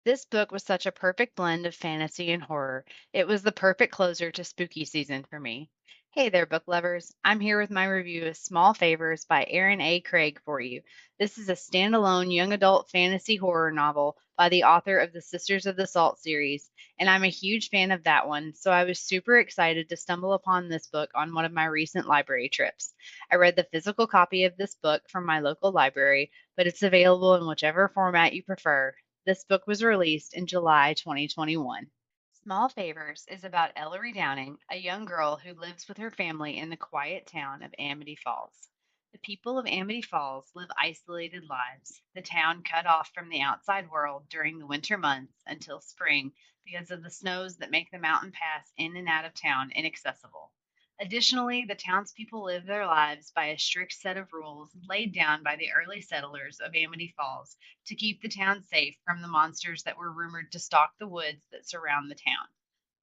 This book was such a perfect blend of fantasy and horror. It was the perfect closer to spooky season for me. Hey there, book lovers. I'm here with my review of Small Favors by Erin A. Craig for you. This is a standalone young adult fantasy horror novel by the author of the Sisters of the Salt series, and I'm a huge fan of that one, so I was super excited to stumble upon this book on one of my recent library trips. I read the physical copy of this book from my local library, but it's available in whichever format you prefer. This book was released in July 2021. Small Favors is about Ellery Downing, a young girl who lives with her family in the quiet town of Amity Falls. The people of Amity Falls live isolated lives, the town cut off from the outside world during the winter months until spring because of the snows that make the mountain pass in and out of town inaccessible. Additionally, the townspeople live their lives by a strict set of rules laid down by the early settlers of Amity Falls to keep the town safe from the monsters that were rumored to stalk the woods that surround the town.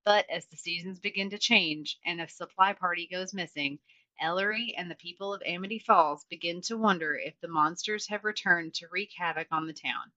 But as the seasons begin to change and a supply party goes missing, Ellery and the people of Amity Falls begin to wonder if the monsters have returned to wreak havoc on the town.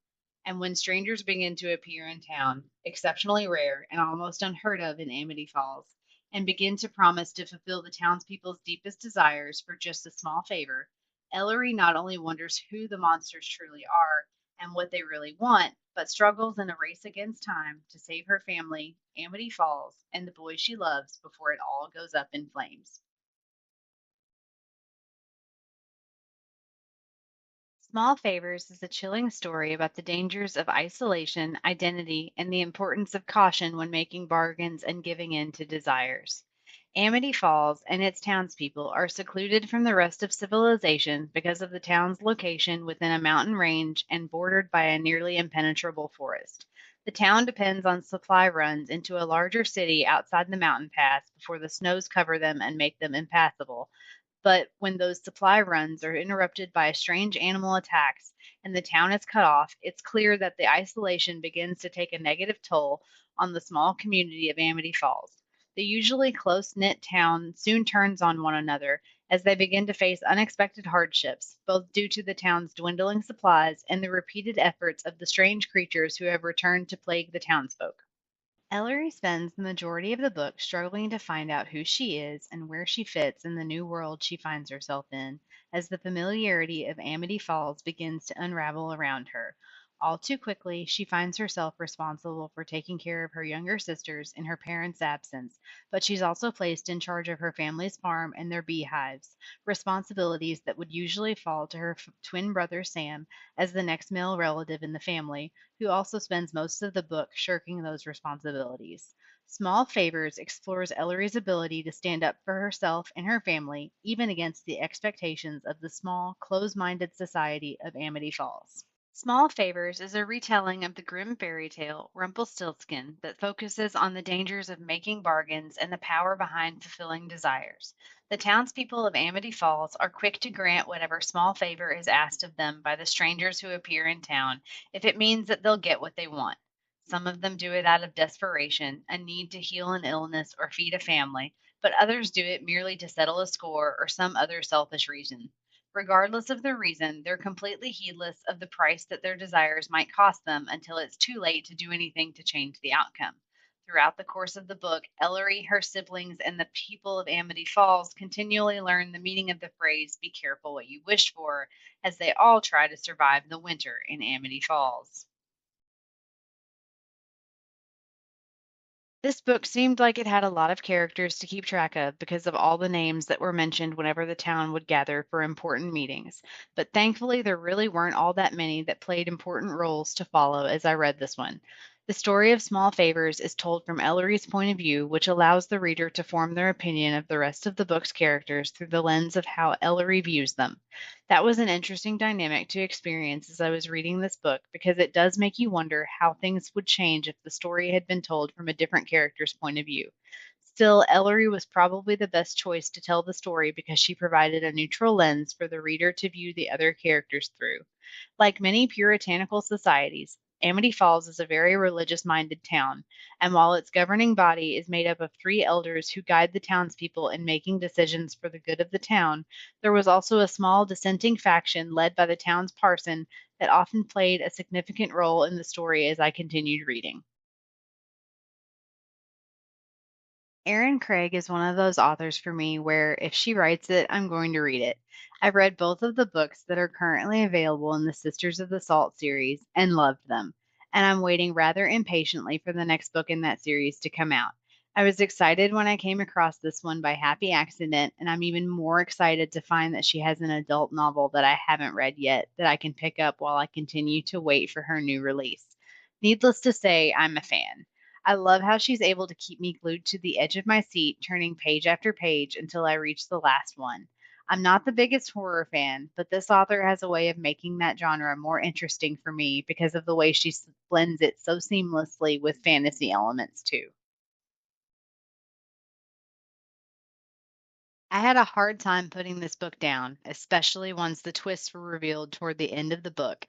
And when strangers begin to appear in town, exceptionally rare and almost unheard of in Amity Falls, and begin to promise to fulfill the townspeople's deepest desires for just a small favor, Ellery not only wonders who the monsters truly are and what they really want, but struggles in a race against time to save her family, Amity Falls, and the boy she loves before it all goes up in flames. Small Favors is a chilling story about the dangers of isolation, identity, and the importance of caution when making bargains and giving in to desires. Amity Falls and its townspeople are secluded from the rest of civilization because of the town's location within a mountain range and bordered by a nearly impenetrable forest. The town depends on supply runs into a larger city outside the mountain pass before the snows cover them and make them impassable. But when those supply runs are interrupted by strange animal attacks and the town is cut off, it's clear that the isolation begins to take a negative toll on the small community of Amity Falls. The usually close knit town soon turns on one another as they begin to face unexpected hardships, both due to the town's dwindling supplies and the repeated efforts of the strange creatures who have returned to plague the townsfolk. Ellery spends the majority of the book struggling to find out who she is and where she fits in the new world she finds herself in, as the familiarity of Amity Falls begins to unravel around her. All too quickly, she finds herself responsible for taking care of her younger sisters in her parents' absence, but she's also placed in charge of her family's farm and their beehives, responsibilities that would usually fall to her twin brother Sam as the next male relative in the family, who also spends most of the book shirking those responsibilities. Small Favors explores Ellery's ability to stand up for herself and her family, even against the expectations of the small, close minded society of Amity Falls. Small Favors is a retelling of the grim fairy tale Rumpelstiltskin that focuses on the dangers of making bargains and the power behind fulfilling desires. The townspeople of Amity Falls are quick to grant whatever small favor is asked of them by the strangers who appear in town if it means that they'll get what they want. Some of them do it out of desperation, a need to heal an illness or feed a family, but others do it merely to settle a score or some other selfish reason. Regardless of the reason, they're completely heedless of the price that their desires might cost them until it's too late to do anything to change the outcome. Throughout the course of the book, Ellery, her siblings, and the people of Amity Falls continually learn the meaning of the phrase, be careful what you wish for, as they all try to survive the winter in Amity Falls. This book seemed like it had a lot of characters to keep track of because of all the names that were mentioned whenever the town would gather for important meetings. But thankfully, there really weren't all that many that played important roles to follow as I read this one. The story of Small Favors is told from Ellery's point of view, which allows the reader to form their opinion of the rest of the book's characters through the lens of how Ellery views them. That was an interesting dynamic to experience as I was reading this book because it does make you wonder how things would change if the story had been told from a different character's point of view. Still, Ellery was probably the best choice to tell the story because she provided a neutral lens for the reader to view the other characters through. Like many puritanical societies, Amity Falls is a very religious minded town, and while its governing body is made up of three elders who guide the townspeople in making decisions for the good of the town, there was also a small dissenting faction led by the town's parson that often played a significant role in the story as I continued reading. Erin Craig is one of those authors for me where if she writes it, I'm going to read it. I've read both of the books that are currently available in the Sisters of the Salt series and loved them, and I'm waiting rather impatiently for the next book in that series to come out. I was excited when I came across this one by happy accident, and I'm even more excited to find that she has an adult novel that I haven't read yet that I can pick up while I continue to wait for her new release. Needless to say, I'm a fan. I love how she's able to keep me glued to the edge of my seat, turning page after page until I reach the last one. I'm not the biggest horror fan, but this author has a way of making that genre more interesting for me because of the way she blends it so seamlessly with fantasy elements, too. I had a hard time putting this book down, especially once the twists were revealed toward the end of the book.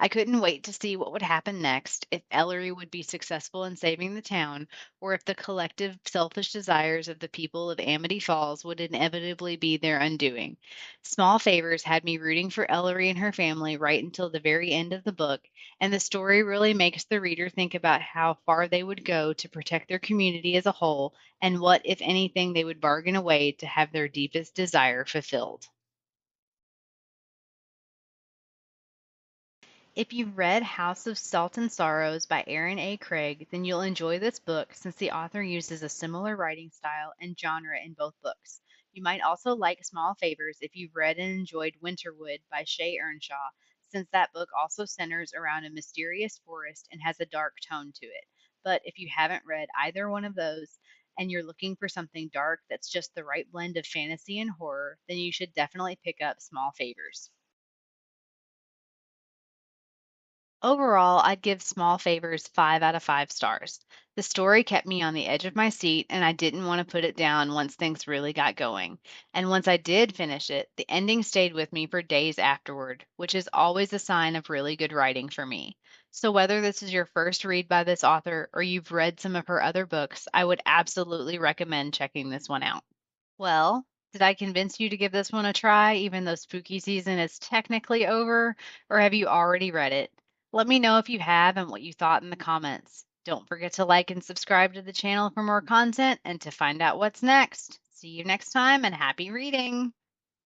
I couldn't wait to see what would happen next, if Ellery would be successful in saving the town, or if the collective selfish desires of the people of Amity Falls would inevitably be their undoing. Small Favors had me rooting for Ellery and her family right until the very end of the book, and the story really makes the reader think about how far they would go to protect their community as a whole and what, if anything, they would bargain away to have their deepest desire fulfilled. If you've read House of Salt and Sorrows by Aaron A. Craig, then you'll enjoy this book since the author uses a similar writing style and genre in both books. You might also like Small Favors if you've read and enjoyed Winterwood by Shay Earnshaw, since that book also centers around a mysterious forest and has a dark tone to it. But if you haven't read either one of those and you're looking for something dark that's just the right blend of fantasy and horror, then you should definitely pick up Small Favors. Overall, I'd give Small Favors 5 out of 5 stars. The story kept me on the edge of my seat, and I didn't want to put it down once things really got going. And once I did finish it, the ending stayed with me for days afterward, which is always a sign of really good writing for me. So, whether this is your first read by this author or you've read some of her other books, I would absolutely recommend checking this one out. Well, did I convince you to give this one a try, even though spooky season is technically over, or have you already read it? Let me know if you have and what you thought in the comments. Don't forget to like and subscribe to the channel for more content and to find out what's next. See you next time and happy reading!